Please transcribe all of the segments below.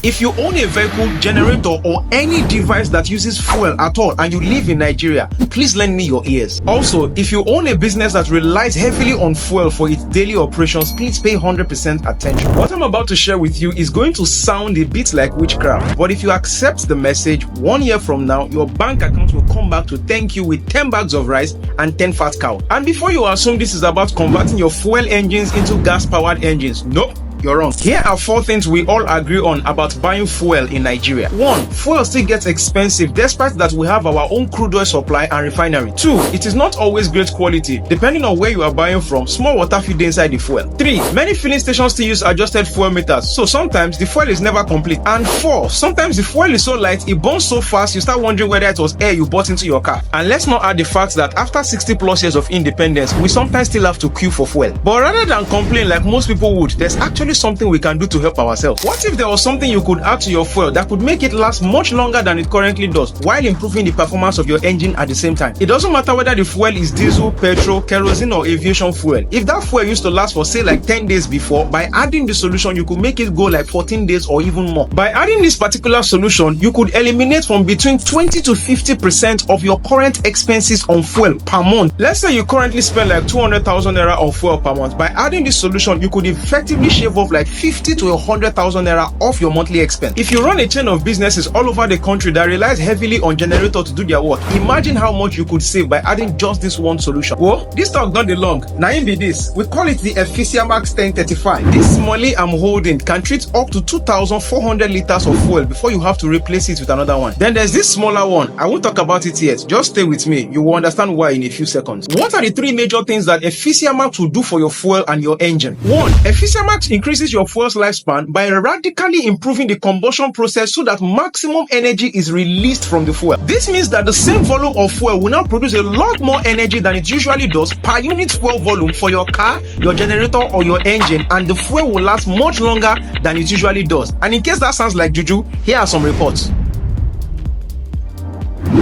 If you own a vehicle, generator, or any device that uses fuel at all and you live in Nigeria, please lend me your ears. Also, if you own a business that relies heavily on fuel for its daily operations, please pay 100% attention. What I'm about to share with you is going to sound a bit like witchcraft, but if you accept the message, 1 year from now, your bank account will come back to thank you with 10 bags of rice and 10 fat cows. And before you assume this is about converting your fuel engines into gas-powered engines, nope. You're wrong. Here are 4 things we all agree on about buying fuel in Nigeria. 1. Fuel still gets expensive despite that we have our own crude oil supply and refinery. 2. It is not always great quality. Depending on where you are buying from, small water feed inside the fuel. 3. Many filling stations still use adjusted fuel meters, so sometimes the fuel is never complete. And 4. Sometimes the fuel is so light, it burns so fast, you start wondering whether it was air you bought into your car. And let's not add the fact that after 60 plus years of independence, we sometimes still have to queue for fuel. But rather than complain like most people would, there's actually something we can do to help ourselves. What if there was something you could add to your fuel that could make it last much longer than it currently does while improving the performance of your engine at the same time? It doesn't matter whether the fuel is diesel, petrol, kerosene or aviation fuel. If that fuel used to last for say like 10 days before, by adding the solution you could make it go like 14 days or even more. By adding this particular solution, you could eliminate from between 20 to 50% of your current expenses on fuel per month. Let's say you currently spend like 200,000 naira on fuel per month. By adding this solution, you could effectively shave off like 50 to 100,000 naira off your monthly expense. If you run a chain of businesses all over the country that relies heavily on generator to do their work, imagine how much you could save by adding just this one solution. Well, this talk not the long. Now in be this, we call it the Efficiamax 1035. This molly I'm holding can treat up to 2,400 liters of fuel before you have to replace it with another one. Then there's this smaller one. I won't talk about it yet. Just stay with me. You will understand why in a few seconds. What are the 3 major things that Efficiamax will do for your fuel and your engine? 1. Efficiamax increases your fuel's lifespan by radically improving the combustion process so that maximum energy is released from the fuel. This means that the same volume of fuel will now produce a lot more energy than it usually does per unit fuel volume for your car, your generator or your engine, and the fuel will last much longer than it usually does. And in case that sounds like juju, here are some reports.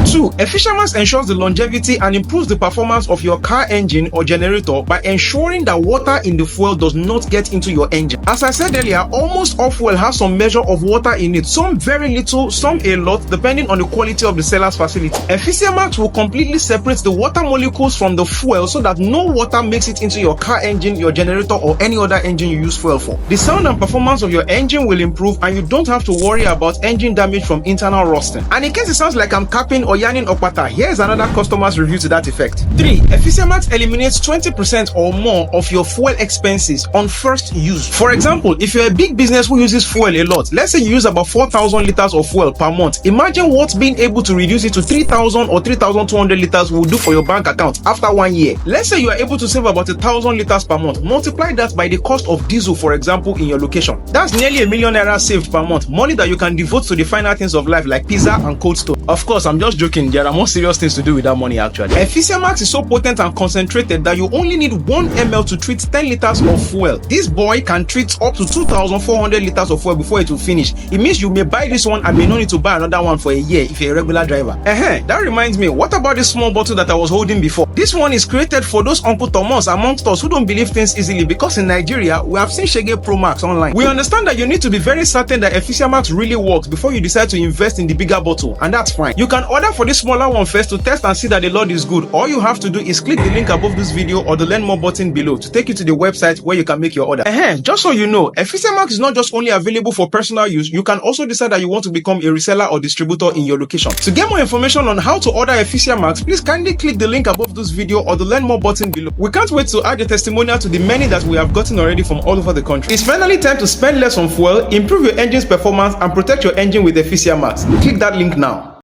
2. Efficiamax ensures the longevity and improves the performance of your car engine or generator by ensuring that water in the fuel does not get into your engine. As I said earlier, almost all fuel has some measure of water in it, some very little, some a lot, depending on the quality of the seller's facility. Efficiamax will completely separate the water molecules from the fuel so that no water makes it into your car engine, your generator or any other engine you use fuel for. The sound and performance of your engine will improve and you don't have to worry about engine damage from internal rusting. And in case it sounds like I'm capping or yarning opata, here's another customer's review to that effect. 3. Efficiamax eliminates 20% or more of your fuel expenses on first use. For example, if you're a big business who uses fuel a lot, let's say you use about 4,000 liters of fuel per month, imagine what being able to reduce it to 3,000 or 3,200 liters will do for your bank account after 1 year. Let's say you are able to save about 1,000 liters per month. Multiply that by the cost of diesel, for example, in your location. That's nearly ₦1 million saved per month, money that you can devote to the finer things of life like pizza and cold stone. Of course, I'm just joking. There are more serious things to do with that money actually. Efficiamax is so potent and concentrated that you only need 1 ml to treat 10 liters of fuel. This boy can treat up to 2,400 liters of fuel before it will finish. It means you may buy this one and may not need to buy another one for a year if you're a regular driver. That reminds me, what about this small bottle that I was holding before? This one is created for those Uncle Thomas amongst us who don't believe things easily, because in Nigeria, we have seen Shege Pro Max online. We understand that you need to be very certain that Efficiamax really works before you decide to invest in the bigger bottle, and that's fine. You can order for this smaller one first to test and see that the Lord is good. All you have to do is click the link above this video or the learn more button below to take you to the website where you can make your order. Just so you know, Efficiamax is not just only available for personal use, you can also decide that you want to become a reseller or distributor in your location. To get more information on how to order Efficiamax, please kindly click the link above this video or the learn more button below. We can't wait to add your testimonial to the many that we have gotten already from all over the country. It's finally time to spend less on fuel, improve your engine's performance and protect your engine with Efficiamax. Click that link now.